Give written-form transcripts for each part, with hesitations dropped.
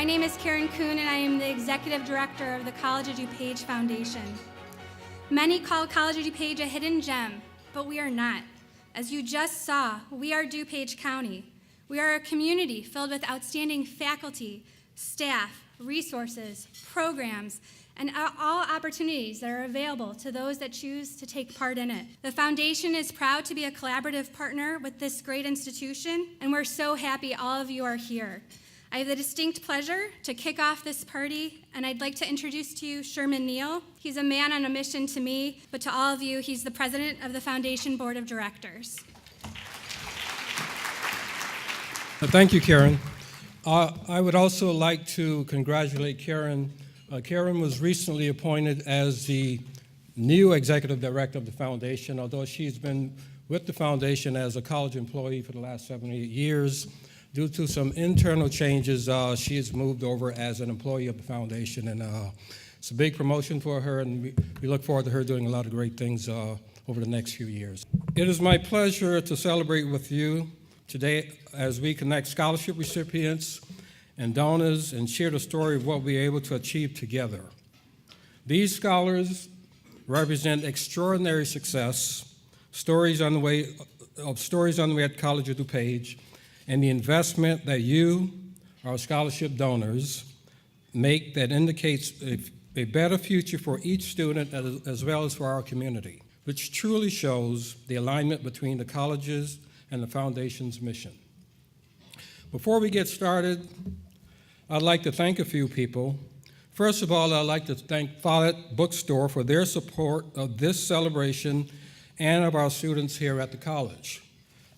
name is Karen Kuhn, and I am the Executive Director of the College of DuPage Foundation. Many call College of DuPage a hidden gem, but we are not. As you just saw, we are DuPage County. We are a community filled with outstanding faculty, staff, resources, programs, and all opportunities that are available to those that choose to take part in it. The foundation is proud to be a collaborative partner with this great institution, and we're so happy all of you are here. I have the distinct pleasure to kick off this party, and I'd like to introduce to you Sherman Neal. He's a man on a mission to me, but to all of you, he's the president of the Foundation Board of Directors. Thank you, Karen. I would also like to congratulate Karen. Karen was recently appointed as the new executive director of the foundation, although she's been with the foundation as a college employee for the last 7 or 8 years. Due to some internal changes, she has moved over as an employee of the foundation, and it's a big promotion for her, and we look forward to her doing a lot of great things over the next few years. It is my pleasure to celebrate with you today as we connect scholarship recipients and donors and share the story of what we're able to achieve together. These scholars represent extraordinary success, stories on the way at College of DuPage, and the investment that you, our scholarship donors, make that indicates a better future for each student as well as for our community, which truly shows the alignment between the colleges and the foundation's mission. Before we get started, I'd like to thank a few people. First of all, I'd like to thank Follett Bookstore for their support of this celebration and of our students here at the college.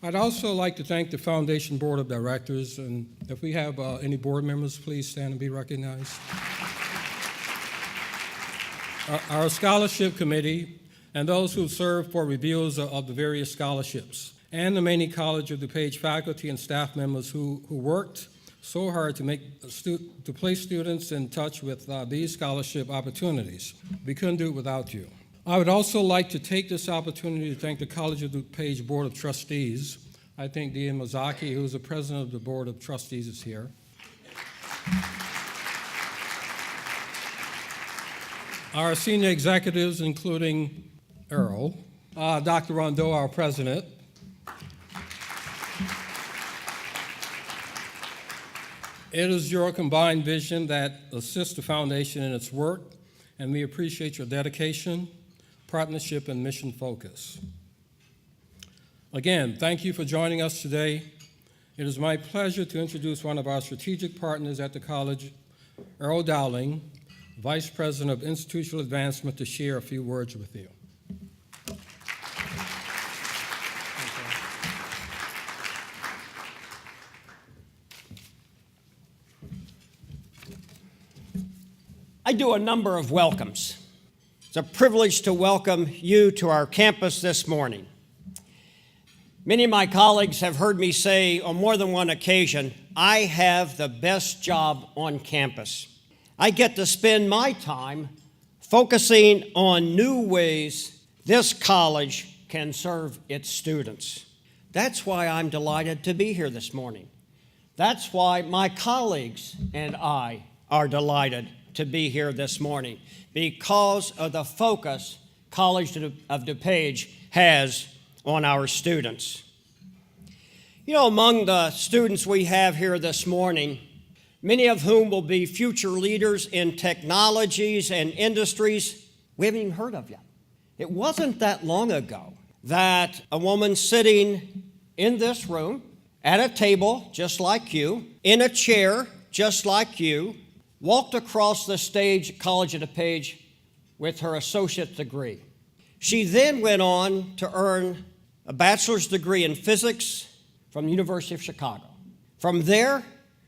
I'd also like to thank the Foundation Board of Directors, and if we have any board members, please stand and be recognized. Our scholarship committee, and those who serve for reviews of the various scholarships, and the many College of DuPage faculty and staff members who worked so hard to place students in touch with these scholarship opportunities. We couldn't do it without you. I would also like to take this opportunity to thank the College of DuPage Board of Trustees. I think Dean Mazaki, who's the president of the Board of Trustees, is here. Our senior executives, including Earl, Dr. Rondea, our president, it is your combined vision that assists the foundation in its work, and we appreciate your dedication, partnership, and mission focus. Again, thank you for joining us today. It is my pleasure to introduce one of our strategic partners at the college, Earl Dowling, Vice President of Institutional Advancement, to share a few words with you. I do a number of welcomes. It's a privilege to welcome you to our campus this morning. Many of my colleagues have heard me say on more than one occasion, I have the best job on campus. I get to spend my time focusing on new ways this college can serve its students. That's why I'm delighted to be here this morning. That's why my colleagues and I are delighted to be here this morning, because of the focus College of DuPage has on our students. You know, among the students we have here this morning, many of whom will be future leaders in technologies and industries we haven't even heard of yet. It wasn't that long ago that a woman sitting in this room at a table just like you, in a chair just like you, walked across the stage at College of DuPage with her associate's degree. She then went on to earn a bachelor's degree in physics from the University of Chicago. From there,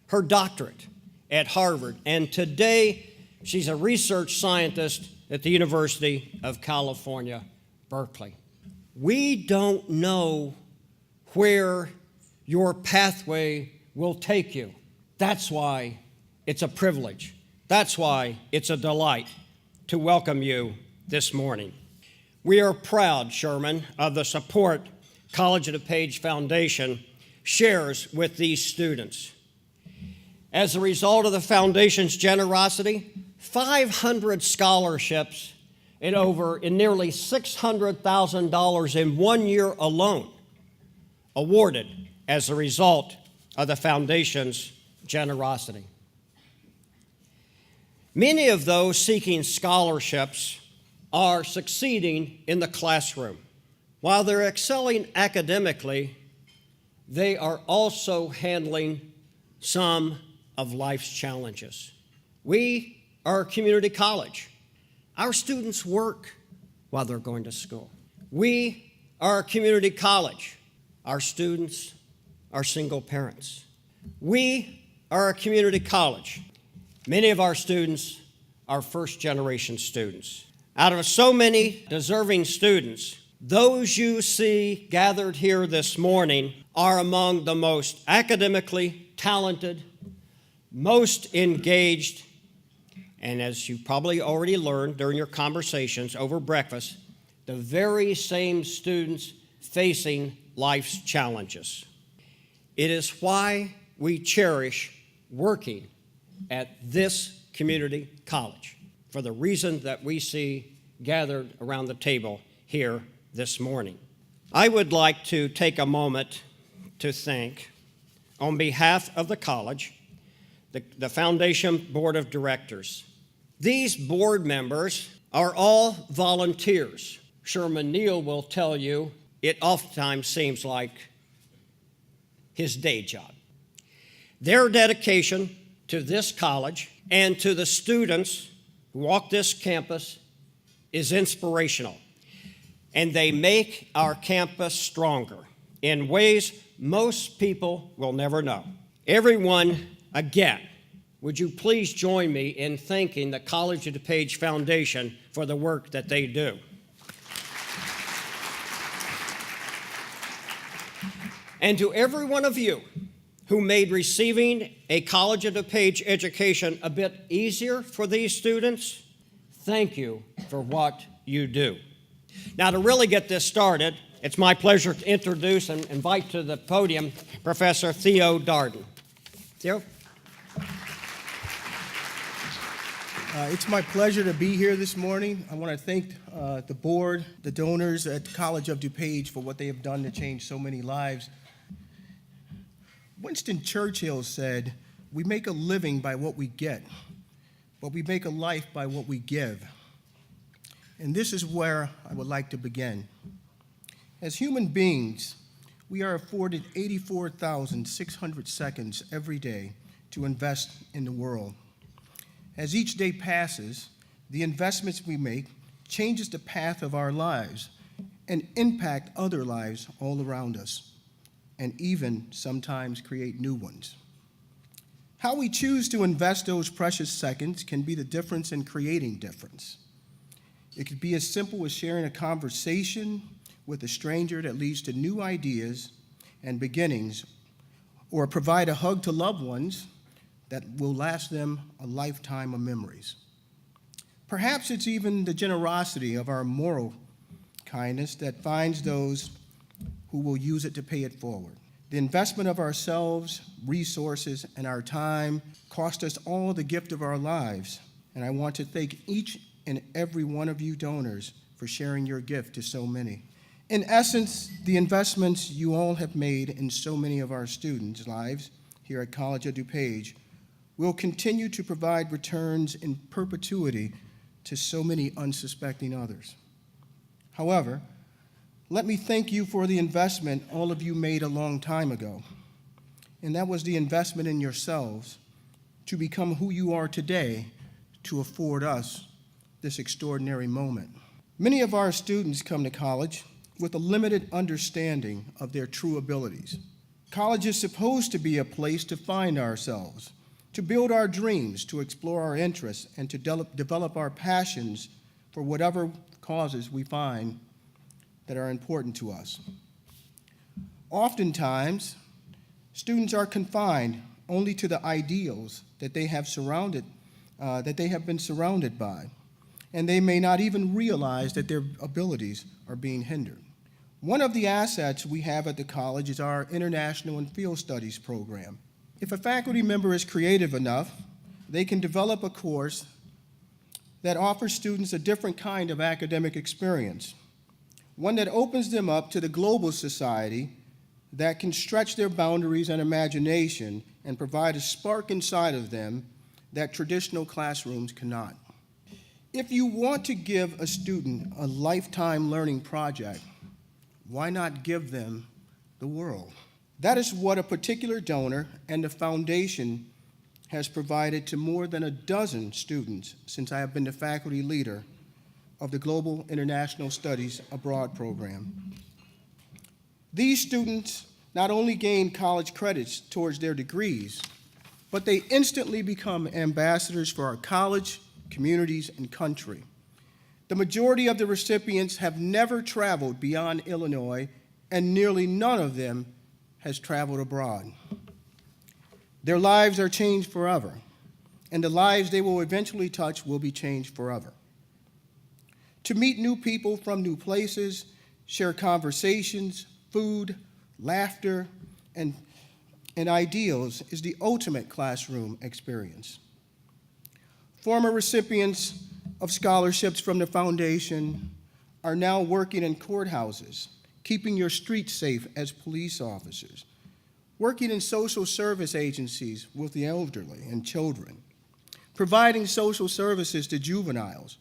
her doctorate at Harvard, and today she's a research scientist at the University of California, Berkeley. We don't know where your pathway will take you. That's why it's a privilege. That's why it's a delight to welcome you this morning. We are proud, Sherman, of the support College of DuPage Foundation shares with these students. As a result of the foundation's generosity, 500 scholarships and nearly $600,000 in 1 year alone awarded as a result of the foundation's generosity. Many of those seeking scholarships are succeeding in the classroom. While they're excelling academically, they are also handling some of life's challenges. We are a community college. Our students work while they're going to school. We are a community college. Our students are single parents. We are a community college. Many of our students are first-generation students. Out of so many deserving students, those you see gathered here this morning are among the most academically talented, most engaged, and as you probably already learned during your conversations over breakfast, the very same students facing life's challenges. It is why we cherish working at this community college, for the reason that we see gathered around the table here this morning. I would like to take a moment to thank, on behalf of the college, the Foundation Board of Directors. These board members are all volunteers. Sherman Neal will tell you it oftentimes seems like his day job. Their dedication to this college and to the students who walk this campus is inspirational, and they make our campus stronger in ways most people will never know. Everyone, again, would you please join me in thanking the College of DuPage Foundation for the work that they do. And to every one of you who made receiving a College of DuPage education a bit easier for these students, thank you for what you do. Now, to really get this started, it's my pleasure to introduce and invite to the podium Professor Theo Darden. Theo? It's my pleasure to be here this morning. I want to thank the board, the donors at College of DuPage for what they have done to change so many lives. Winston Churchill said, "We make a living by what we get, but we make a life by what we give." And this is where I would like to begin. As human beings, we are afforded 84,600 seconds every day to invest in the world. As each day passes, the investments we make changes the path of our lives and impact other lives all around us, and even sometimes create new ones. How we choose to invest those precious seconds can be the difference in creating difference. It could be as simple as sharing a conversation with a stranger that leads to new ideas and beginnings, or provide a hug to loved ones that will last them a lifetime of memories. Perhaps it's even the generosity of our moral kindness that finds those who will use it to pay it forward. The investment of ourselves, resources, and our time cost us all the gift of our lives, and I want to thank each and every one of you donors for sharing your gift to so many. In essence, the investments you all have made in so many of our students' lives here at College of DuPage will continue to provide returns in perpetuity to so many unsuspecting others. However, let me thank you for the investment all of you made a long time ago, and that was the investment in yourselves to become who you are today to afford us this extraordinary moment. Many of our students come to college with a limited understanding of their true abilities. College is supposed to be a place to find ourselves, to build our dreams, to explore our interests, and to develop our passions for whatever causes we find that are important to us. Oftentimes, students are confined only to the ideals that they have been surrounded by, and they may not even realize that their abilities are being hindered. One of the assets we have at the college is our International and Field Studies program. If a faculty member is creative enough, they can develop a course that offers students a different kind of academic experience, one that opens them up to the global society that can stretch their boundaries and imagination and provide a spark inside of them that traditional classrooms cannot. If you want to give a student a lifetime learning project, why not give them the world? That is what a particular donor and the foundation has provided to more than a dozen students since I have been the faculty leader of the Global International Studies Abroad program. These students not only gain college credits towards their degrees, but they instantly become ambassadors for our college, communities, and country. The majority of the recipients have never traveled beyond Illinois, and nearly none of them has traveled abroad. Their lives are changed forever, and the lives they will eventually touch will be changed forever. To meet new people from new places, share conversations, food, laughter, and ideals is the ultimate classroom experience. Former recipients of scholarships from the foundation are now working in courthouses, keeping your streets safe as police officers, working in social service agencies with the elderly and children, providing social services to juveniles,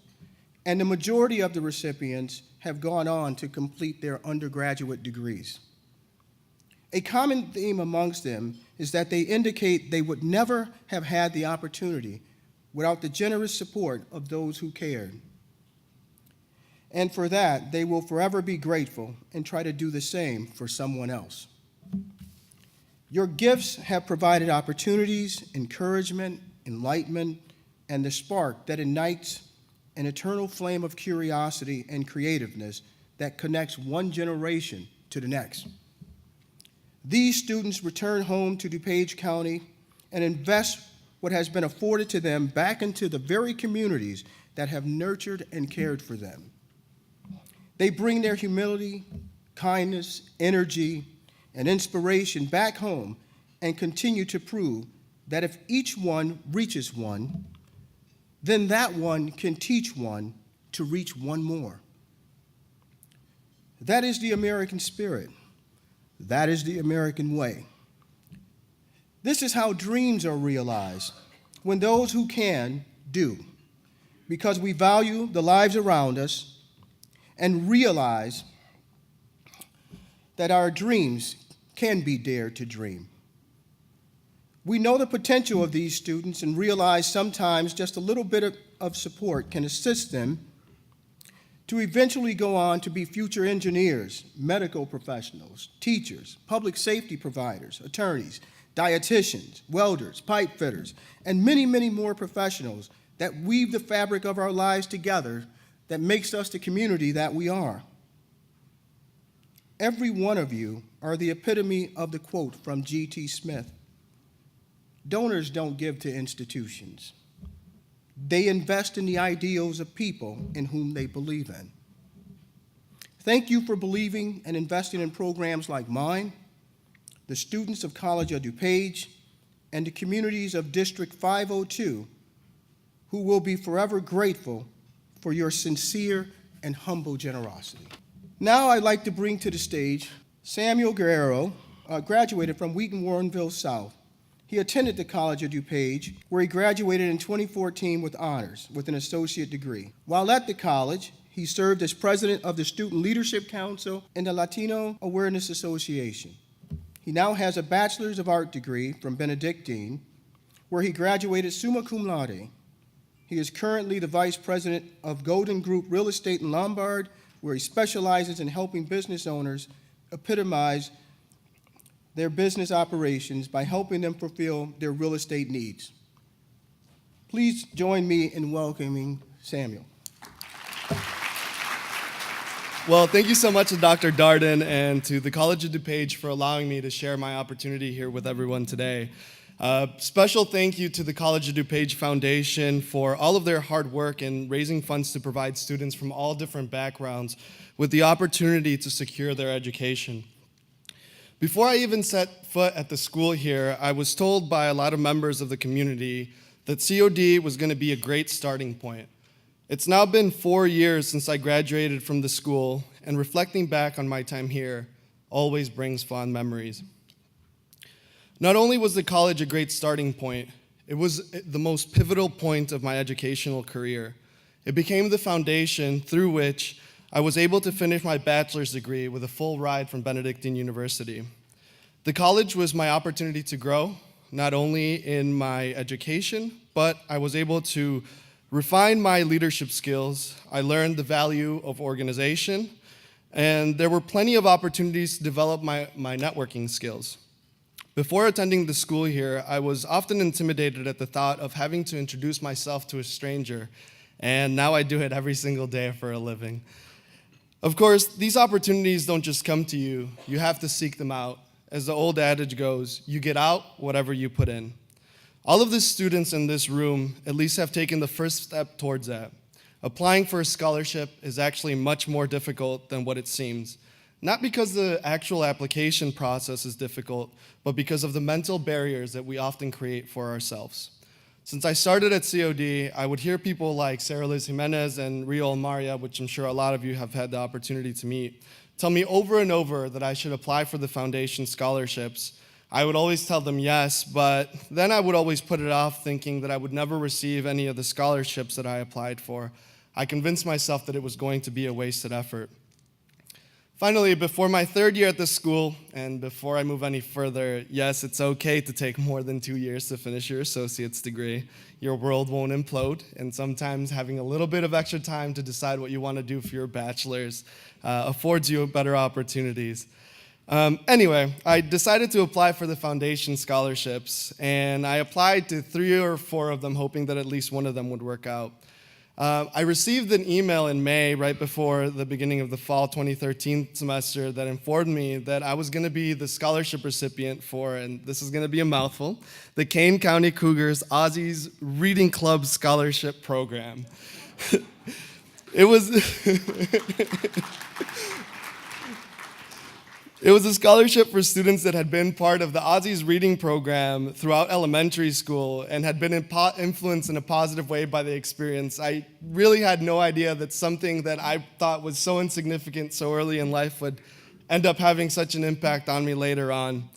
and the majority of the recipients have gone on to complete their undergraduate degrees. A common theme amongst them is that they indicate they would never have had the opportunity without the generous support of those who cared. And for that, they will forever be grateful and try to do the same for someone else. Your gifts have provided opportunities, encouragement, enlightenment, and the spark that ignites an eternal flame of curiosity and creativeness that connects one generation to the next. These students return home to DuPage County and invest what has been afforded to them back into the very communities that have nurtured and cared for them. They bring their humility, kindness, energy, and inspiration back home and continue to prove that if each one reaches one, then that one can teach one to reach one more. That is the American spirit. That is the American way. This is how dreams are realized, when those who can do, because we value the lives around us and realize that our dreams can be dared to dream. We know the potential of these students and realize sometimes just a little bit of support can assist them to eventually go on to be future engineers, medical professionals, teachers, public safety providers, attorneys, dietitians, welders, pipe fitters, and many, many more professionals that weave the fabric of our lives together that makes us the community that we are. Every one of you are the epitome of the quote from G.T. Smith. Donors don't give to institutions. They invest in the ideals of people in whom they believe in. Thank you for believing and investing in programs like mine, the students of College of DuPage, and the communities of District 502, who will be forever grateful for your sincere and humble generosity. Now I'd like to bring to the stage Samuel Guerrero, graduated from Wheaton Warrenville South. He attended the College of DuPage, where he graduated in 2014 with honors, with an associate degree. While at the college, he served as president of the Student Leadership Council and the Latino Awareness Association. He now has a Bachelor's of Art degree from Benedictine, where he graduated summa cum laude. He is currently the vice president of Golden Group Real Estate in Lombard, where he specializes in helping business owners epitomize their business operations by helping them fulfill their real estate needs. Please join me in welcoming Samuel. Well, thank you so much to Dr. Darden and to the College of DuPage for allowing me to share my opportunity here with everyone today. Special thank you to the College of DuPage Foundation for all of their hard work in raising funds to provide students from all different backgrounds with the opportunity to secure their education. Before I even set foot at the school here, I was told by a lot of members of the community that COD was going to be a great starting point. It's now been 4 years since I graduated from the school, and reflecting back on my time here always brings fond memories. Not only was the college a great starting point, it was the most pivotal point of my educational career. It became the foundation through which I was able to finish my bachelor's degree with a full ride from Benedictine University. The college was my opportunity to grow, not only in my education, but I was able to refine my leadership skills. I learned the value of organization, and there were plenty of opportunities to develop my networking skills. Before attending the school here, I was often intimidated at the thought of having to introduce myself to a stranger, and now I do it every single day for a living. Of course, these opportunities don't just come to you. You have to seek them out. As the old adage goes, you get out whatever you put in. All of the students in this room at least have taken the first step towards that. Applying for a scholarship is actually much more difficult than what it seems. Not because the actual application process is difficult, but because of the mental barriers that we often create for ourselves. Since I started at COD, I would hear people like Sarah Liz Jimenez and Rio Maria, which I'm sure a lot of you have had the opportunity to meet, tell me over and over that I should apply for the foundation scholarships. I would always tell them yes, but then I would always put it off, thinking that I would never receive any of the scholarships that I applied for. I convinced myself that it was going to be a wasted effort. Finally, before my third year at this school, and before I move any further, yes, it's okay to take more than 2 years to finish your associate's degree. Your world won't implode, and sometimes having a little bit of extra time to decide what you want to do for your bachelor's affords you better opportunities. Anyway, I decided to apply for the foundation scholarships, and I applied to 3 or 4 of them, hoping that at least one of them would work out. I received an email in May, right before the beginning of the fall 2013 semester, that informed me that I was going to be the scholarship recipient for, and this is going to be a mouthful, the Kane County Cougars Aussies Reading Club Scholarship Program. It was It was a scholarship for students that had been part of the Aussies reading program throughout elementary school and had been influenced in a positive way by the experience. I really had no idea that something that I thought was so insignificant so early in life would end up having such an impact on me later on.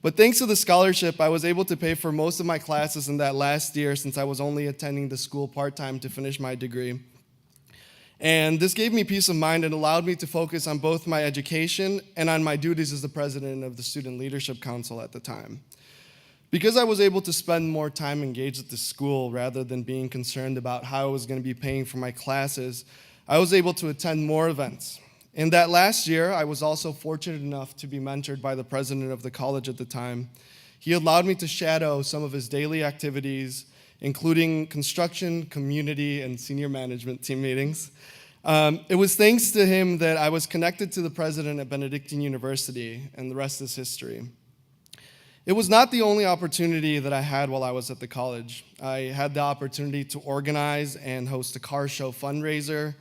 But thanks to the scholarship, I was able to pay for most of my classes in that last year, since I was only attending the school part-time to finish my degree. And this gave me peace of mind and allowed me to focus on both my education and on my duties as the president of the Student Leadership Council at the time. Because I was able to spend more time engaged at the school rather than being concerned about how I was going to be paying for my classes, I was able to attend more events. In that last year, I was also fortunate enough to be mentored by the president of the college at the time. He allowed me to shadow some of his daily activities, including construction, community, and senior management team meetings. It was thanks to him that I was connected to the president at Benedictine University, and the rest is history. It was not the only opportunity that I had while I was at the college. I had the opportunity to organize and host a car show fundraiser.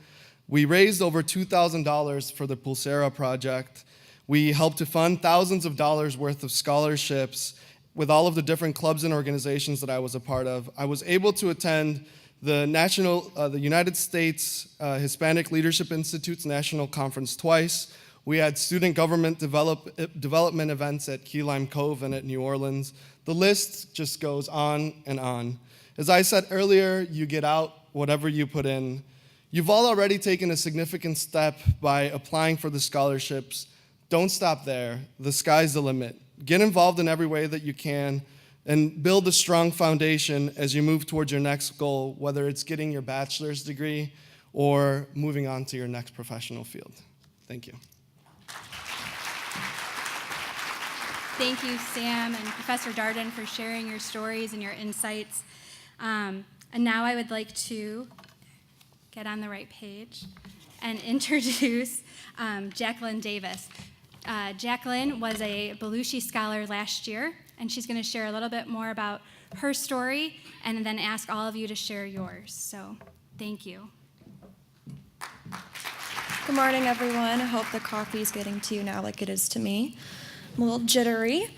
We raised over $2,000 for the Pulsera project. We helped to fund thousands of dollars worth of scholarships with all of the different clubs and organizations that I was a part of. I was able to attend the United States Hispanic Leadership Institute's national conference twice. We had student government development events at Key Lime Cove and at New Orleans. The list just goes on and on. As I said earlier, you get out whatever you put in. You've all already taken a significant step by applying for the scholarships. Don't stop there. The sky's the limit. Get involved in every way that you can and build a strong foundation as you move towards your next goal, whether it's getting your bachelor's degree or moving on to your next professional field. Thank you. Thank you, Sam and Professor Darden, for sharing your stories and your insights. And now I would like to get on the right page and introduce Jacqueline Davis. Jacqueline was a Belushi Scholar last year, and she's going to share a little bit more about her story and then ask all of you to share yours. So, thank you. Good morning, everyone. I hope the coffee is getting to you now like it is to me. I'm a little jittery.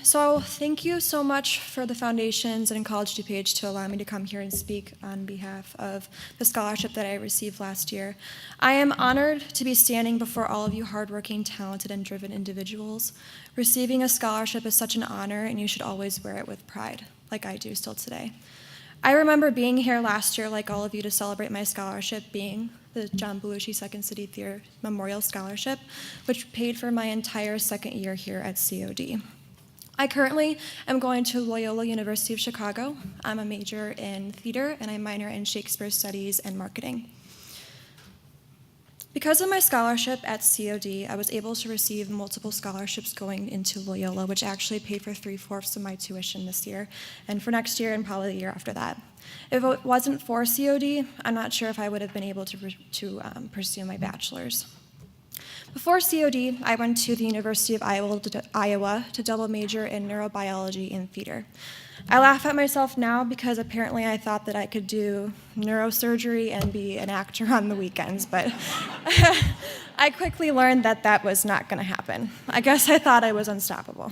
So thank you so much for the foundations and College of DuPage to allow me to come here and speak on behalf of the scholarship that I received last year. I am honored to be standing before all of you hardworking, talented, and driven individuals. Receiving a scholarship is such an honor, and you should always wear it with pride, like I do still today. I remember being here last year, like all of you, to celebrate my scholarship being the John Belushi Second City Theater Memorial Scholarship, which paid for my entire second year here at COD. I currently am going to Loyola University of Chicago. I'm a major in theater, and I minor in Shakespeare Studies and Marketing. Because of my scholarship at COD, I was able to receive multiple scholarships going into Loyola, which actually paid for 3/4 of my tuition this year, and for next year and probably the year after that. If it wasn't for COD, I'm not sure if I would have been able to pursue my bachelor's. Before COD, I went to the University of Iowa to double major in neurobiology and theater. I laugh at myself now because apparently I thought that I could do neurosurgery and be an actor on the weekends, but I quickly learned that that was not going to happen. I guess I thought I was unstoppable.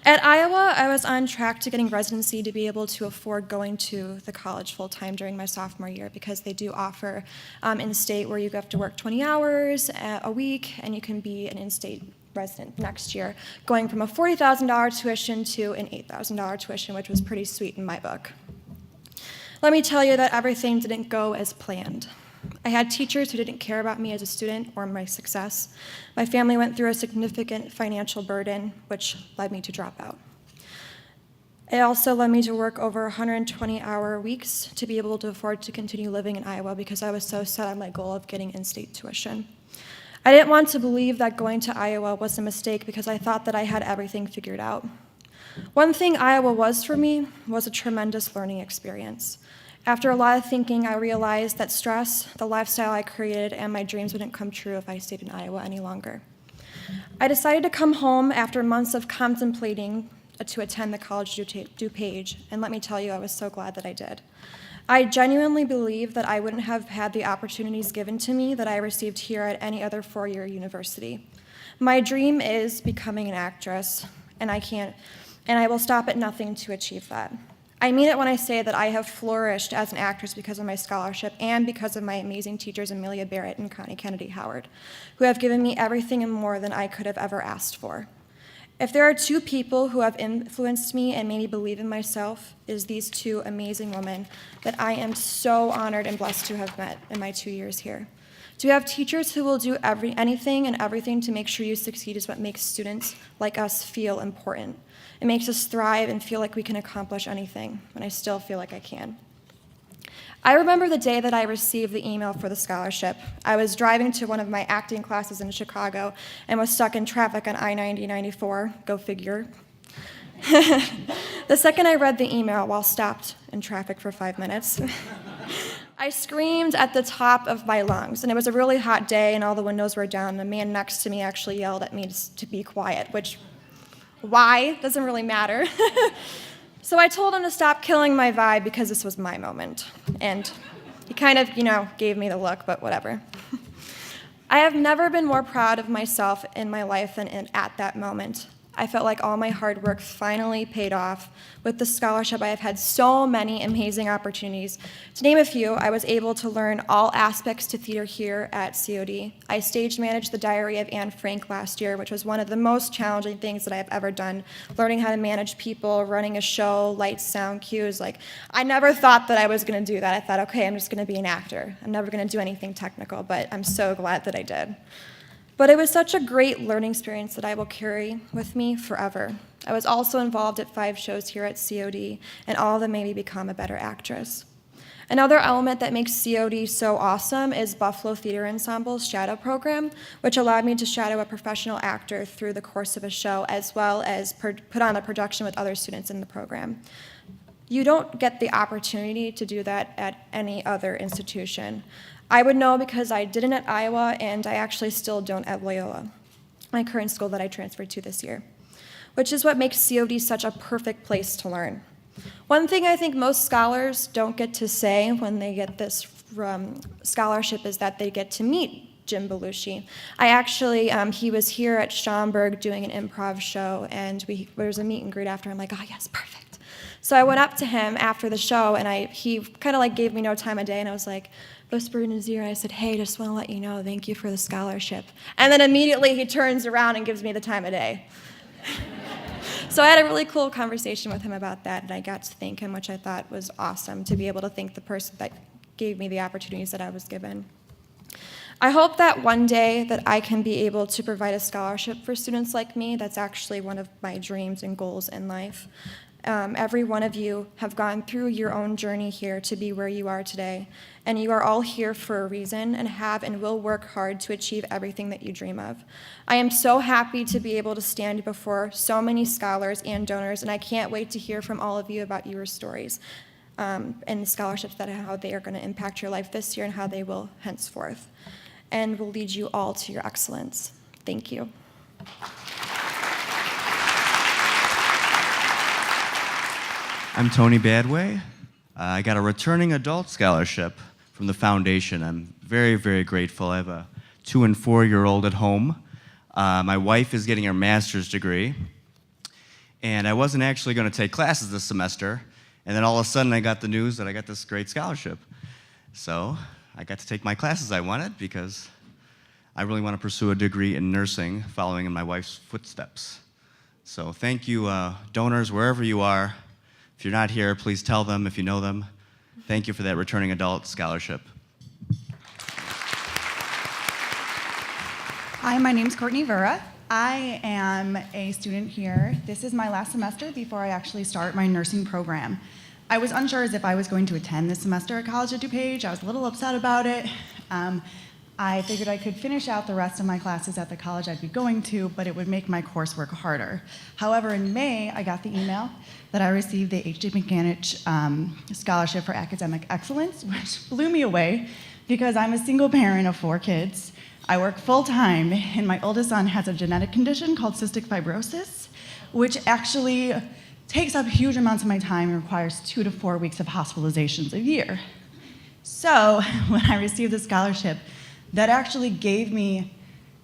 At Iowa, I was on track to getting residency to be able to afford going to the college full-time during my sophomore year, because they do offer in-state where you have to work 20 hours a week, and you can be an in-state resident next year, going from a $40,000 tuition to an $8,000 tuition, which was pretty sweet in my book. Let me tell you that everything didn't go as planned. I had teachers who didn't care about me as a student or my success. My family went through a significant financial burden, which led me to drop out. It also led me to work over 120-hour weeks to be able to afford to continue living in Iowa, because I was so set on my goal of getting in-state tuition. I didn't want to believe that going to Iowa was a mistake, because I thought that I had everything figured out. One thing Iowa was for me was a tremendous learning experience. After a lot of thinking, I realized that stress, the lifestyle I created, and my dreams wouldn't come true if I stayed in Iowa any longer. I decided to come home after months of contemplating to attend the College of DuPage, and let me tell you, I was so glad that I did. I genuinely believe that I wouldn't have had the opportunities given to me that I received here at any other four-year university. My dream is becoming an actress, and I will stop at nothing to achieve that. I mean it when I say that I have flourished as an actress because of my scholarship and because of my amazing teachers, Amelia Barrett and Connie Kennedy Howard, who have given me everything and more than I could have ever asked for. If there are two people who have influenced me and made me believe in myself, it is these two amazing women that I am so honored and blessed to have met in my 2 years here. To have teachers who will do anything and everything to make sure you succeed is what makes students like us feel important. It makes us thrive and feel like we can accomplish anything, and I still feel like I can. I remember the day that I received the email for the scholarship. I was driving to one of my acting classes in Chicago and was stuck in traffic on I-90-94, go figure. The second I read the email while stopped in traffic for 5 minutes, I screamed at the top of my lungs, and it was a really hot day and all the windows were down, and the man next to me actually yelled at me to be quiet, which, why? Doesn't really matter. So I told him to stop killing my vibe because this was my moment. And he kind of, gave me the look, but whatever. I have never been more proud of myself in my life than at that moment. I felt like all my hard work finally paid off. With the scholarship, I have had so many amazing opportunities. To name a few, I was able to learn all aspects to theater here at COD. I stage managed The Diary of Anne Frank last year, which was one of the most challenging things that I have ever done. Learning how to manage people, running a show, lights, sound, cues. I never thought that I was going to do that. I thought, okay, I'm just going to be an actor. I'm never going to do anything technical, but I'm so glad that I did. But it was such a great learning experience that I will carry with me forever. I was also involved at 5 shows here at COD, and all of them made me become a better actress. Another element that makes COD so awesome is Buffalo Theater Ensemble's shadow program, which allowed me to shadow a professional actor through the course of a show, as well as put on a production with other students in the program. You don't get the opportunity to do that at any other institution. I would know because I didn't at Iowa, and I actually still don't at Loyola, my current school that I transferred to this year, which is what makes COD such a perfect place to learn. One thing I think most scholars don't get to say when they get this scholarship is that they get to meet Jim Belushi. I actually, he was here at Schaumburg doing an improv show, and there was a meet and greet after. I'm like, oh yes, perfect. So I went up to him after the show, and he kind of like gave me no time of day, and I was like, whispered in his ear, I said, hey, just want to let you know, thank you for the scholarship. And then immediately he turns around and gives me the time of day. So I had a really cool conversation with him about that, and I got to thank him, which I thought was awesome, to be able to thank the person that gave me the opportunities that I was given. I hope that one day that I can be able to provide a scholarship for students like me. That's actually one of my dreams and goals in life. Every one of you have gone through your own journey here to be where you are today, and you are all here for a reason and have and will work hard to achieve everything that you dream of. I am so happy to be able to stand before so many scholars and donors, and I can't wait to hear from all of you about your stories and the scholarships, that how they are going to impact your life this year and how they will henceforth, and will lead you all to your excellence. Thank you. I'm Tony Badway. I got a returning adult scholarship from the foundation. I'm very, very grateful. I have a 2- and 4-year-old at home. My wife is getting her master's degree, and I wasn't actually going to take classes this semester, and then all of a sudden I got the news that I got this great scholarship. So I got to take my classes I wanted because I really want to pursue a degree in nursing following in my wife's footsteps. So thank you, donors, wherever you are. If you're not here, please tell them if you know them. Thank you for that returning adult scholarship. Hi, my name's Courtnie Vura. I am a student here. This is my last semester before I actually start my nursing program. I was unsure as if I was going to attend this semester at College of DuPage. I was a little upset about it. I figured I could finish out the rest of my classes at the college I'd be going to, but it would make my coursework harder. However, in May, I got the email that I received the H.J. McAnich Scholarship for Academic Excellence, which blew me away because I'm a single parent of 4 kids. I work full-time, and my oldest son has a genetic condition called cystic fibrosis, which actually takes up huge amounts of my time and requires 2 to 4 weeks of hospitalizations a year. So when I received the scholarship, that actually gave me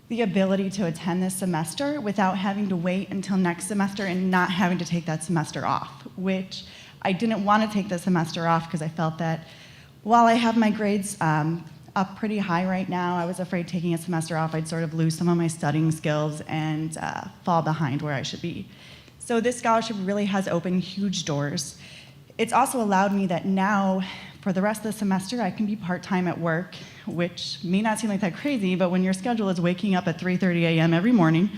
the ability to attend this semester without having to wait until next semester and not having to take that semester off, which I didn't want to take the semester off because I felt that while I have my grades up pretty high right now, I was afraid taking a semester off I'd sort of lose some of my studying skills and fall behind where I should be. So this scholarship really has opened huge doors. It's also allowed me that now, for the rest of the semester, I can be part-time at work, which may not seem like that crazy, but when your schedule is waking up at 3:30 a.m. every morning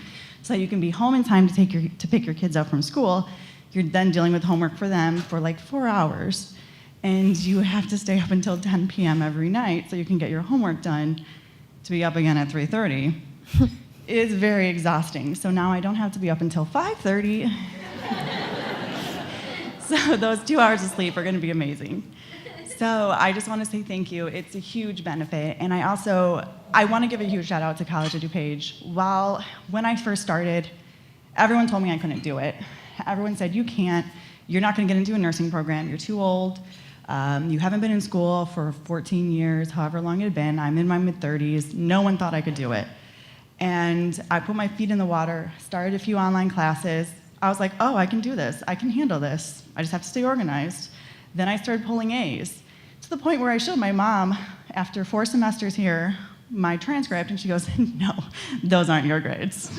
so that you can be home in time to pick your kids up from school, you're then dealing with homework for them for like 4 hours, and you have to stay up until 10 p.m. every night so you can get your homework done to be up again at 3:30. It is very exhausting. So now I don't have to be up until 5:30. So those 2 hours of sleep are going to be amazing. So I just want to say thank you. It's a huge benefit. And I want to give a huge shout out to College of DuPage. When I first started, everyone told me I couldn't do it. Everyone said, you can't, you're not going to get into a nursing program, you're too old, you haven't been in school for 14 years, however long it had been, I'm in my mid-30s, no one thought I could do it. And I put my feet in the water, started a few online classes. I was like, oh, I can do this, I can handle this, I just have to stay organized. Then I started pulling A's, to the point where I showed my mom, after 4 semesters here, my transcript, and she goes, no, those aren't your grades.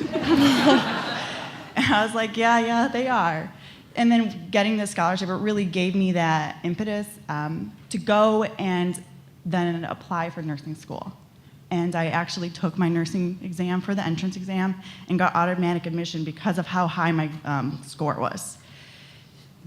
And I was like, yeah, they are. And then getting this scholarship, it really gave me that impetus to go and then apply for nursing school. And I actually took my nursing exam for the entrance exam and got automatic admission because of how high my score was.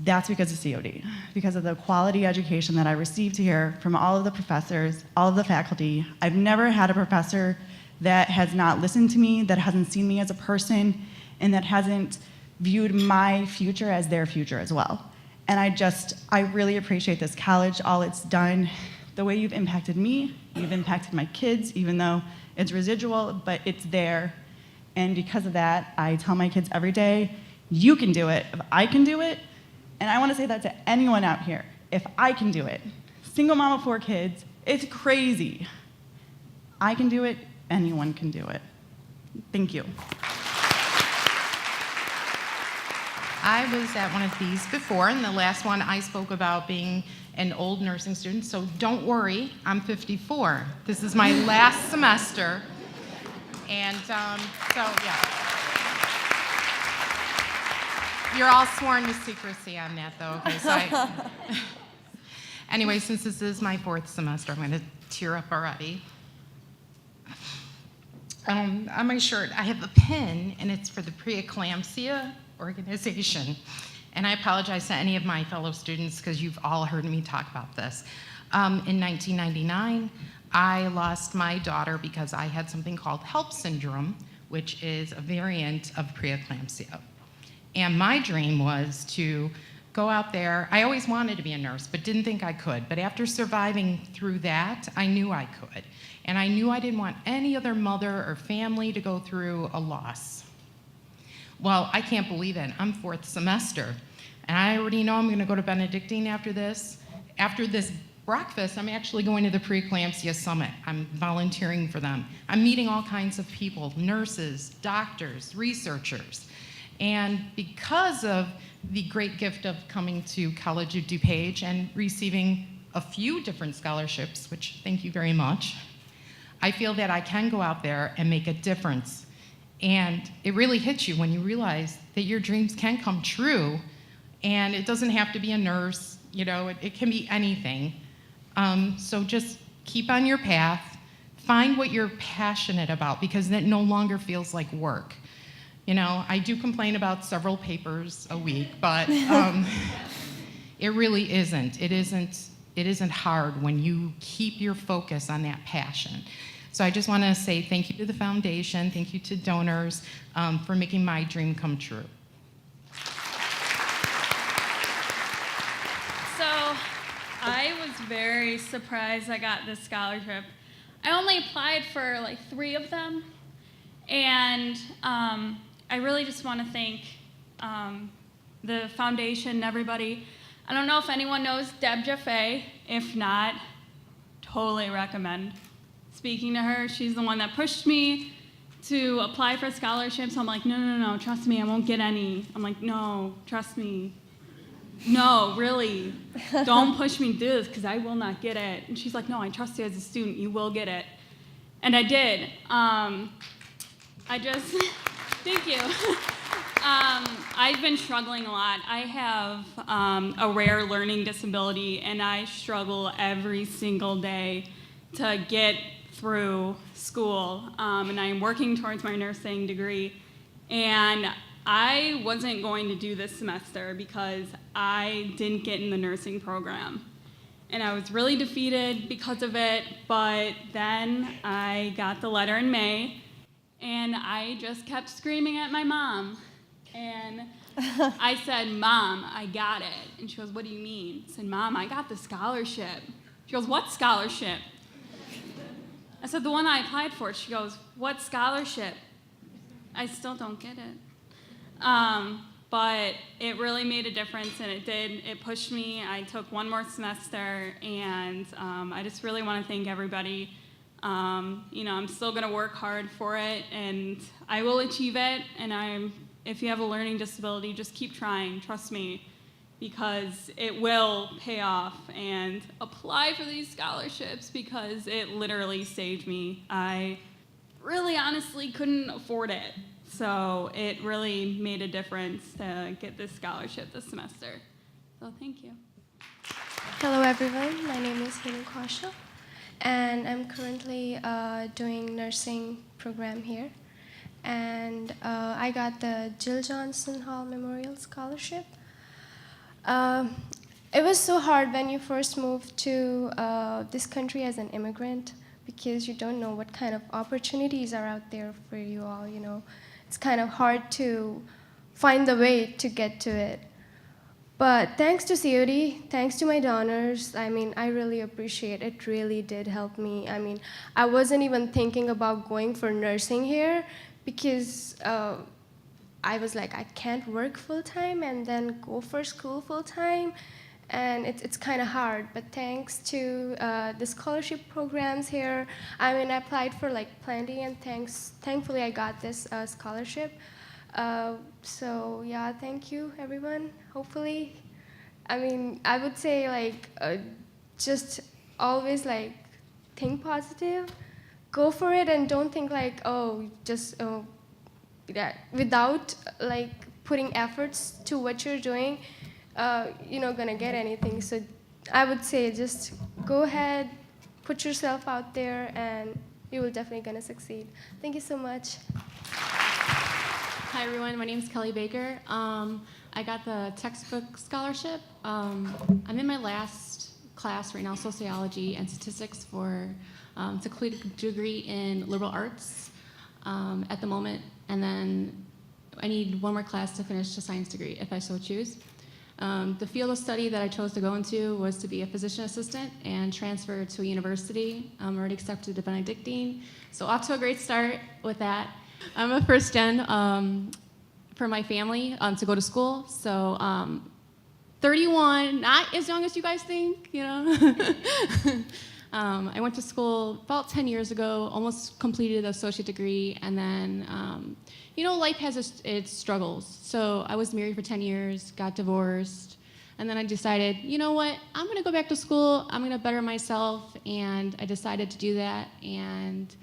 That's because of COD, because of the quality education that I received here from all of the professors, all of the faculty. I've never had a professor that has not listened to me, that hasn't seen me as a person, and that hasn't viewed my future as their future as well. And I really appreciate this college, all it's done, the way you've impacted me, you've impacted my kids, even though it's residual, but it's there. And because of that, I tell my kids every day, you can do it. If I can do it, and I want to say that to anyone out here, if I can do it, single mom of 4 kids, it's crazy. I can do it, anyone can do it. Thank you. I was at one of these before, and the last one I spoke about being an old nursing student, so don't worry, I'm 54. This is my last semester, and so yeah. You're all sworn to secrecy on that, though, okay? So anyway, since this is my 4th semester, I'm going to tear up already. On my shirt, I have a pin, and it's for the preeclampsia organization. And I apologize to any of my fellow students because you've all heard me talk about this. In 1999, I lost my daughter because I had something called HELP syndrome, which is a variant of preeclampsia. And my dream was to go out there. I always wanted to be a nurse, but didn't think I could. But after surviving through that, I knew I could. And I knew I didn't want any other mother or family to go through a loss. Well, I can't believe it. I'm 4th semester, and I already know I'm going to go to Benedictine after this. After this breakfast, I'm actually going to the Preeclampsia Summit. I'm volunteering for them. I'm meeting all kinds of people, nurses, doctors, researchers. And because of the great gift of coming to College of DuPage and receiving a few different scholarships, which thank you very much, I feel that I can go out there and make a difference. And it really hits you when you realize that your dreams can come true, and it doesn't have to be a nurse, you know, it can be anything. So just keep on your path, find what you're passionate about, because that no longer feels like work. You know, I do complain about several papers a week, but it really isn't. It isn't hard when you keep your focus on that passion. So I just want to say thank you to the foundation, thank you to donors for making my dream come true. So I was very surprised I got this scholarship. I only applied for like 3 of them, and I really just want to thank the foundation and everybody. I don't know if anyone knows Deb Jaffe. If not, totally recommend speaking to her. She's the one that pushed me to apply for scholarships. I'm like, no, trust me, I won't get any. I'm like, no, trust me. No, really, don't push me to do this because I will not get it. And she's like, no, I trust you as a student, you will get it. And I did. Thank you. I've been struggling a lot. I have a rare learning disability, and I struggle every single day to get through school, and I'm working towards my nursing degree. And I wasn't going to do this semester because I didn't get in the nursing program. And I was really defeated because of it, but then I got the letter in May, and I just kept screaming at my mom. And I said, Mom, I got it. And she goes, what do you mean? I said, Mom, I got the scholarship. She goes, what scholarship? I said, the one I applied for. She goes, what scholarship? I still don't get it. But it really made a difference, and it did. It pushed me. I took one more semester, and I just really want to thank everybody. I'm still going to work hard for it, and I will achieve it. And if you have a learning disability, just keep trying. Trust me, because it will pay off. And apply for these scholarships because it literally saved me. I really honestly couldn't afford it. So it really made a difference to get this scholarship this semester. So thank you. Hello everyone, my name is Hinu Kausha, and I'm currently doing nursing program here. And I got the Jill Johnson Hall Memorial Scholarship. It was so hard when you first moved to this country as an immigrant, because you don't know what kind of opportunities are out there for you all, you know. It's kind of hard to find the way to get to it. But thanks to COD, thanks to my donors, I really appreciate it. It really did help me. I wasn't even thinking about going for nursing here because I was like, I can't work full-time and then go for school full-time. and it's kind of hard. But thanks to the scholarship programs here, I mean, I applied for like plenty, and thankfully I got this scholarship. So yeah, thank you everyone. Hopefully, I mean, I would say like just always like think positive, go for it, and don't think like, oh, just that without like putting efforts to what you're doing, you're not gonna get anything. So I would say just go ahead, put yourself out there, and you will definitely gonna succeed. Thank you so much. Hi everyone, my name is Kelly Baker. I got the textbook scholarship. I'm in my last class right now, sociology and statistics to complete a degree in liberal arts at the moment, and then I need one more class to finish a science degree if I so choose. The field of study that I chose to go into was to be a physician assistant and transfer to a university. I'm already accepted to Benedictine, so off to a great start with that. I'm a first gen for my family to go to school, so 31, not as young as you guys think, you know. I went to school about 10 years ago, almost completed an associate degree, and then, you know, life has its struggles. So I was married for 10 years, got divorced, and then I decided, you know what, I'm gonna go back to school, I'm gonna better myself, and I decided to do that, and,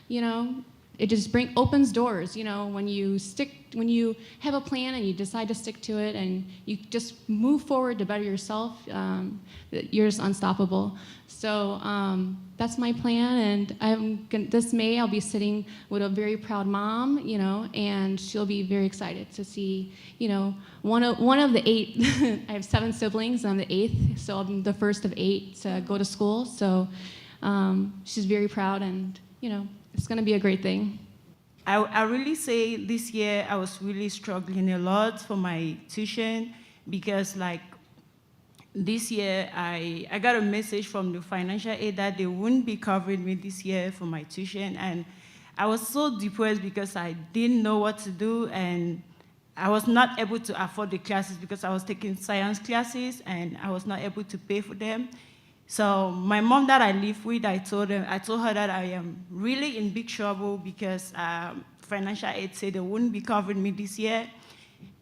you know, it just opens doors, you know, when you have a plan and you decide to stick to it and you just move forward to better yourself, you're just unstoppable. So that's my plan, and this May I'll be sitting with a very proud mom, you know, and she'll be very excited to see, you know, one of the 8, I have 7 siblings, and I'm the 8th, so I'm the first of 8 to go to school, so she's very proud, and, you know, it's going to be a great thing. I really say this year I was really struggling a lot for my tuition because, like, this year I got a message from the financial aid that they wouldn't be covering me this year for my tuition, and I was so depressed because I didn't know what to do, and I was not able to afford the classes because I was taking science classes and I was not able to pay for them. So my mom that I live with, I told her that I am really in big trouble because financial aid said they wouldn't be covering me this year.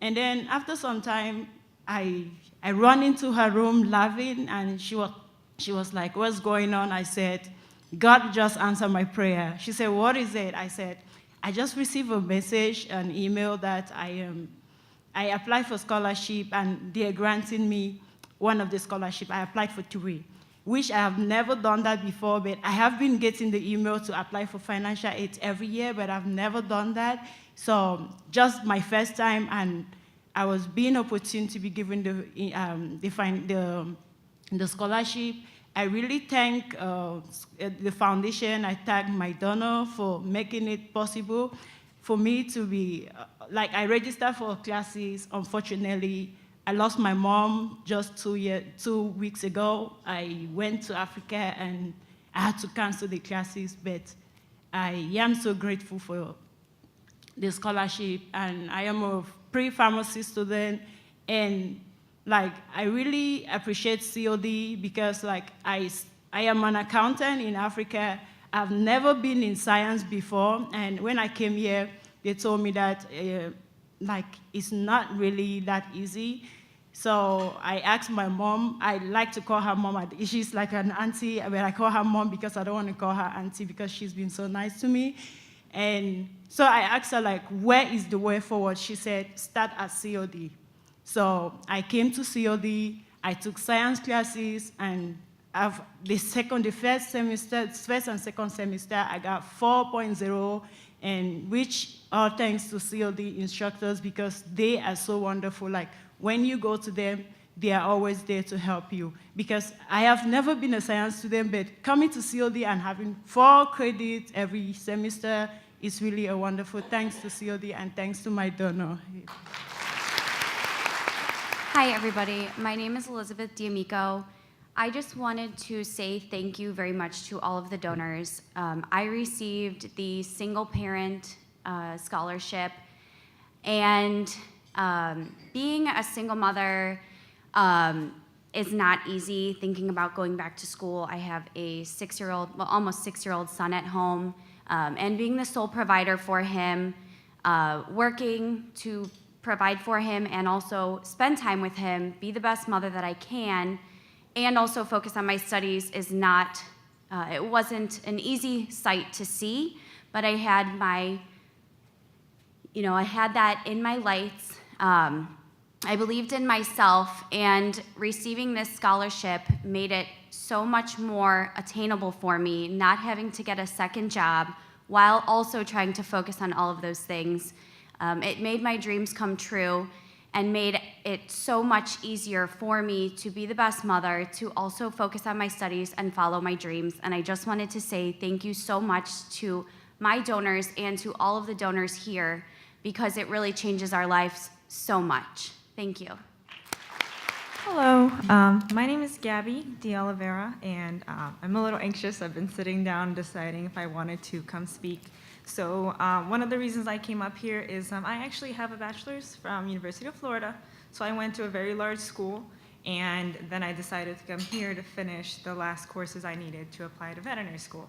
And then after some time, I ran into her room laughing, and she was like, "What's going on?" I said, "God just answered my prayer." She said, "What is it?" I said, "I just received a message, an email that I applied for scholarship and they're granting me one of the scholarships. I applied for 3. Which I have never done that before, but I have been getting the email to apply for financial aid every year, but I've never done that. So just my first time, and I was being opportune to be given the scholarship. I really thank the foundation. I thank my donor for making it possible for me to be, I registered for classes. Unfortunately, I lost my mom just 2 weeks ago. I went to Africa and I had to cancel the classes, but I am so grateful for the scholarship, and I am a pre-pharmacy student, and I really appreciate COD because I am an accountant in Africa. I've never been in science before, and when I came here, they told me that it's not really that easy. So I asked my mom. I like to call her mom. She's like an auntie, but I call her mom because I don't want to call her auntie because she's been so nice to me. And so I asked her, where is the way forward? She said, start at COD. So I came to COD. I took science classes, and first and second semester, I got 4.0, and which all thanks to COD instructors because they are so wonderful. When you go to them, they are always there to help you. Because I have never been a science student, but coming to COD and having 4 credits every semester is really a wonderful thanks to COD and thanks to my donor. Hi, everybody. My name is Elizabeth D'Amico. I just wanted to say thank you very much to all of the donors. I received the single parent scholarship, and being a single mother, is not easy. Thinking about going back to school, I have a almost 6-year-old son at home, and being the sole provider for him, working to provide for him and also spend time with him, be the best mother that I can, and also focus on my studies is not, it wasn't an easy sight to see, but I had I had that in my lights. I believed in myself, and receiving this scholarship made it so much more attainable for me, not having to get a second job while also trying to focus on all of those things. It made my dreams come true and made it so much easier for me to be the best mother, to also focus on my studies and follow my dreams. And I just wanted to say thank you so much to my donors and to all of the donors here, because it really changes our lives so much. Thank you. Hello, my name is Gabby de Oliveira, and I'm a little anxious. I've been sitting down deciding if I wanted to come speak. So one of the reasons I came up here is I actually have a bachelor's from University of Florida. So I went to a very large school, and then I decided to come here to finish the last courses I needed to apply to veterinary school.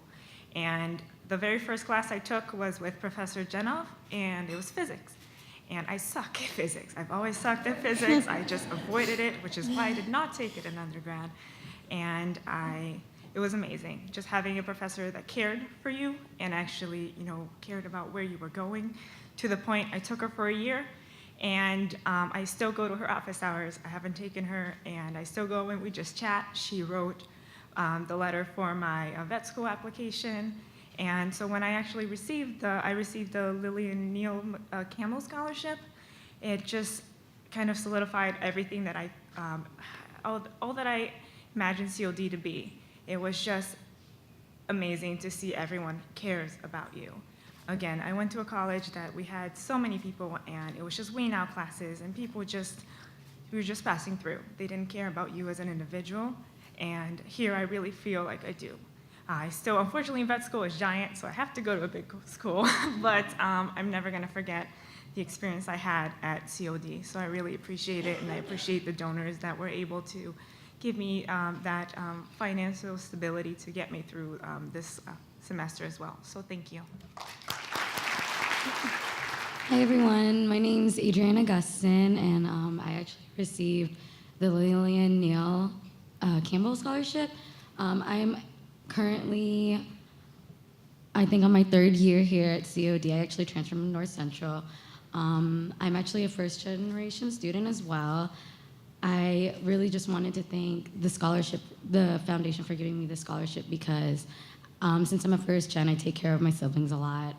And the very first class I took was with Professor Jenov, and it was physics. And I suck at physics. I've always sucked at physics. I just avoided it, which is why I did not take it in undergrad. And it was amazing, just having a professor that cared for you and actually, cared about where you were going, to the point I took her for a year, and I still go to her office hours. I haven't taken her, and I still go and we just chat. She wrote the letter for my vet school application. And so when I actually received the Lillian Neal Campbell Scholarship, it just kind of solidified everything that all that I imagined COD to be. It was just amazing to see everyone cares about you. Again, I went to a college that we had so many people, and it was just wean out classes, and people we were just passing through. They didn't care about you as an individual, and here I really feel like I do. Unfortunately, vet school is giant, so I have to go to a big school, but I'm never going to forget the experience I had at COD. So I really appreciate it, and I appreciate the donors that were able to give me that financial stability to get me through this semester as well. So thank you. Hi everyone, my name is Adrienne Augustin, and I actually received the Lillian Neal Campbell Scholarship. I'm currently, I think, on my 3rd year here at COD. I actually transferred from North Central. I'm actually a first-generation student as well. I really just wanted to thank the foundation for giving me the scholarship, because since I'm a first-gen, I take care of my siblings a lot.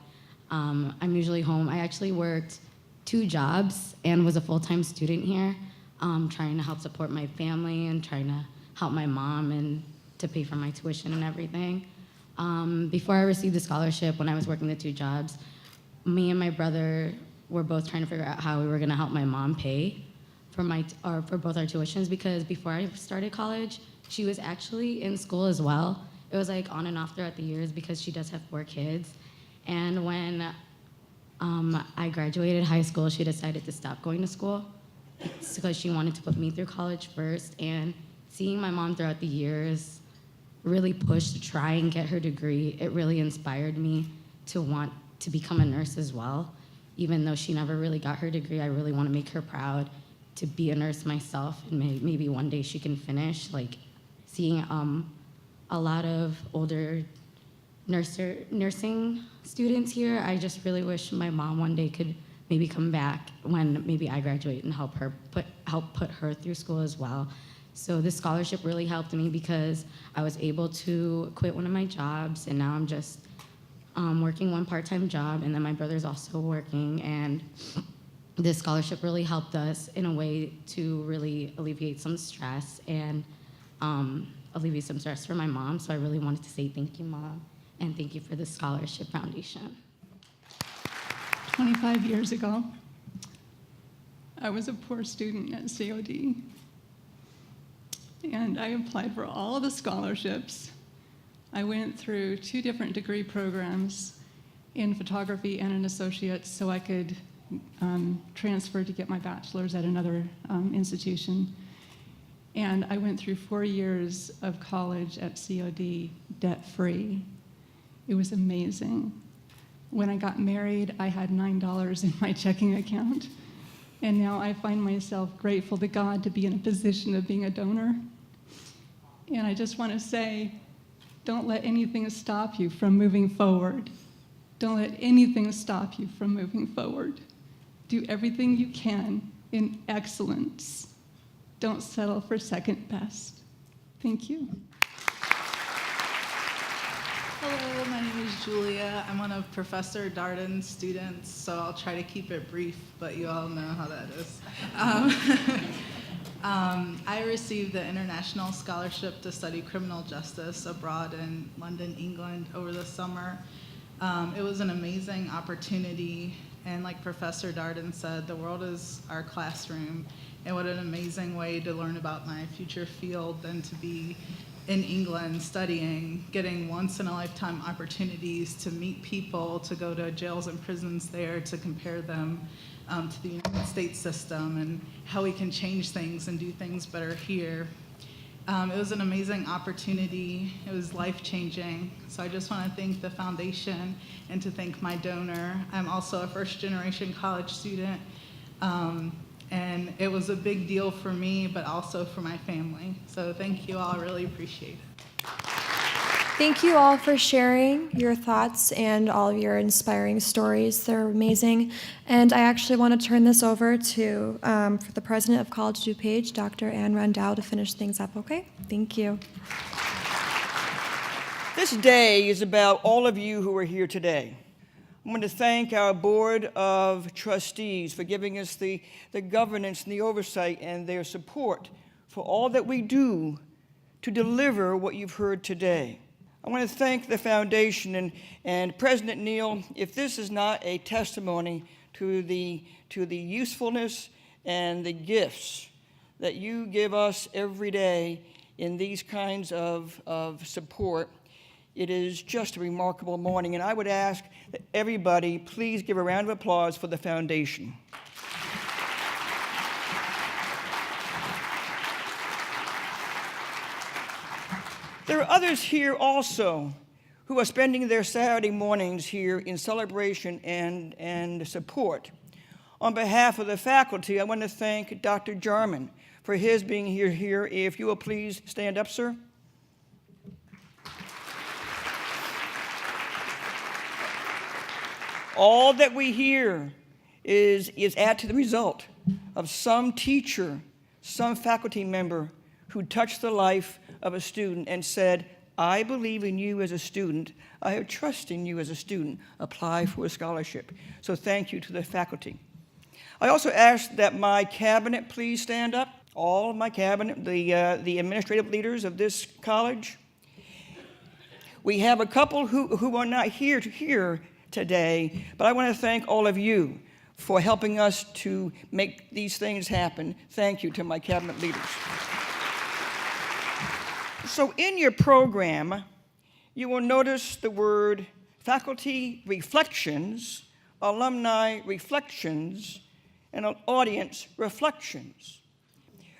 I'm usually home. I actually worked 2 jobs and was a full-time student here, trying to help support my family and trying to help my mom and to pay for my tuition and everything. Before I received the scholarship, when I was working the 2 jobs, me and my brother were both trying to figure out how we were gonna help my mom pay for both our tuitions, because before I started college, she was actually in school as well. It was like on and off throughout the years because she does have 4 kids. And when I graduated high school, she decided to stop going to school. It's because she wanted to put me through college first, and seeing my mom throughout the years really push to try and get her degree, it really inspired me to want to become a nurse as well. Even though she never really got her degree, I really want to make her proud to be a nurse myself, and maybe one day she can finish. Like seeing a lot of older nursing students here, I just really wish my mom one day could maybe come back when maybe I graduate and help put her through school as well. So this scholarship really helped me because I was able to quit one of my jobs, and now I'm just working one part-time job, and then my brother's also working, and this scholarship really helped us in a way to really alleviate some stress and alleviate some stress for my mom. So I really wanted to say thank you, Mom, and thank you for the Scholarship Foundation. 25 years ago, I was a poor student at COD, and I applied for all of the scholarships. I went through 2 different degree programs in photography and an associate's so I could transfer to get my bachelor's at another institution. And I went through 4 years of college at COD debt-free. It was amazing. When I got married, I had $9 in my checking account. And now I find myself grateful to God to be in a position of being a donor. And I just want to say, don't let anything stop you from moving forward. Don't let anything stop you from moving forward. Do everything you can in excellence. Don't settle for second best. Thank you. Hello, my name is Julia. I'm one of Professor Darden's students, so I'll try to keep it brief, but you all know how that is. I received the International Scholarship to study criminal justice abroad in London, England over the summer. It was an amazing opportunity, and like Professor Darden said, the world is our classroom, and what an amazing way to learn about my future field than to be in England studying, getting once-in-a-lifetime opportunities to meet people, to go to jails and prisons there, to compare them to the United States system and how we can change things and do things better here. It was an amazing opportunity. It was life-changing. So I just want to thank the foundation and to thank my donor. I'm also a first-generation college student. And it was a big deal for me, but also for my family. So thank you all, I really appreciate it. Thank you all for sharing your thoughts and all of your inspiring stories. They're amazing. And I actually want to turn this over to for the president of College of DuPage, Dr. Ann Rondea, to finish things up, okay? Thank you. This day is about all of you who are here today. I want to thank our Board of Trustees for giving us the governance and the oversight and their support for all that we do to deliver what you've heard today. I want to thank the foundation and President Neal. If this is not a testimony to the usefulness and the gifts that you give us every day in these kinds of support, it is just a remarkable morning, and I would ask that everybody please give a round of applause for the foundation. There are others here also who are spending their Saturday mornings here in celebration and support. On behalf of the faculty, I want to thank Dr. Jarman for his being here. If you will please stand up, sir. All that we hear is add to the result of some teacher, some faculty member who touched the life of a student and said, I believe in you as a student. I have trust in you as a student. Apply for a scholarship. So thank you to the faculty. I also ask that my cabinet please stand up. All of my cabinet, the administrative leaders of this college. We have a couple who are not here today, but I want to thank all of you for helping us to make these things happen. Thank you to my cabinet leaders. So in your program, you will notice the word faculty reflections, alumni reflections, and audience reflections.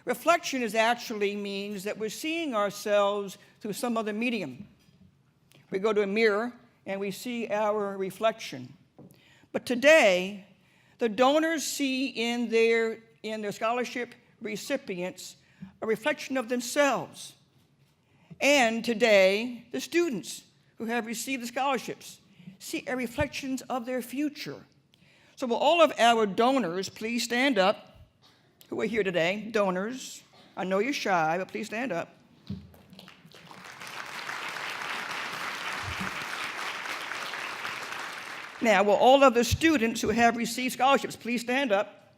Reflection actually means that we're seeing ourselves through some other medium. We go to a mirror and we see our reflection. But today, the donors see in their scholarship recipients a reflection of themselves. And today, the students who have received the scholarships see a reflection of their future. So will all of our donors please stand up, who are here today, donors. I know you're shy, but please stand up. Now, will all of the students who have received scholarships please stand up?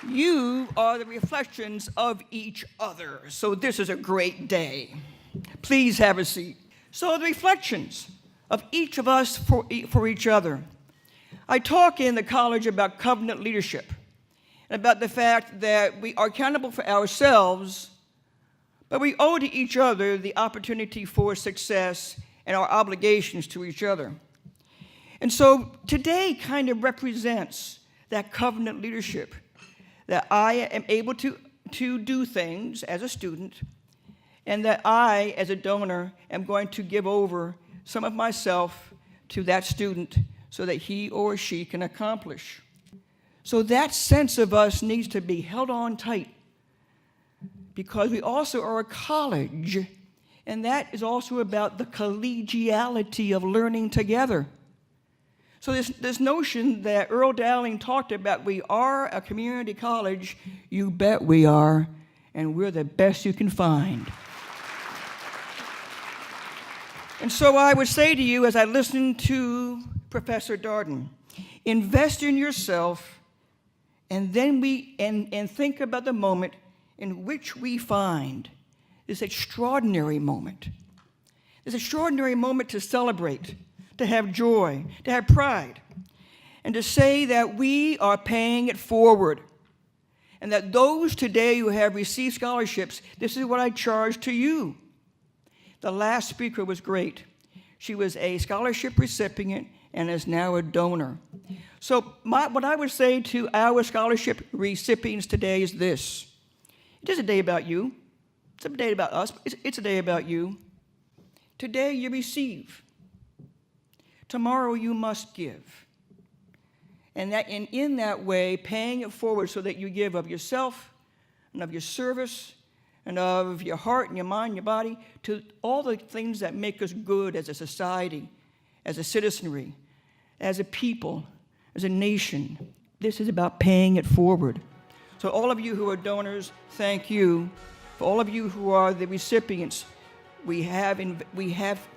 You are the reflections of each other, so this is a great day. Please have a seat. So the reflections of each of us for each other. I talk in the college about covenant leadership, and about the fact that we are accountable for ourselves, but we owe to each other the opportunity for success and our obligations to each other. And so today kind of represents that covenant leadership, that I am able to do things as a student, and that I, as a donor, am going to give over some of myself to that student so that he or she can accomplish. So that sense of us needs to be held on tight, because we also are a college, and that is also about the collegiality of learning together. So this notion that Earl Dowling talked about, we are a community college, you bet we are, and we're the best you can find. And so I would say to you, as I listen to Professor Darden, invest in yourself, and then and think about the moment in which we find this extraordinary moment. This extraordinary moment to celebrate, to have joy, to have pride, and to say that we are paying it forward. And that those today who have received scholarships, this is what I charge to you. The last speaker was great. She was a scholarship recipient and is now a donor. So what I would say to our scholarship recipients today is this. It is a day about you. It's a day about us. It's a day about you. Today you receive. Tomorrow you must give. And in that way, paying it forward so that you give of yourself and of your service and of your heart and your mind, your body, to all the things that make us good as a society, as a citizenry, as a people, as a nation. This is about paying it forward. So all of you who are donors, thank you. For all of you who are the recipients, we have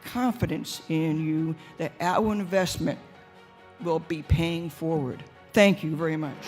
confidence in you that our investment will be paying forward. Thank you very much.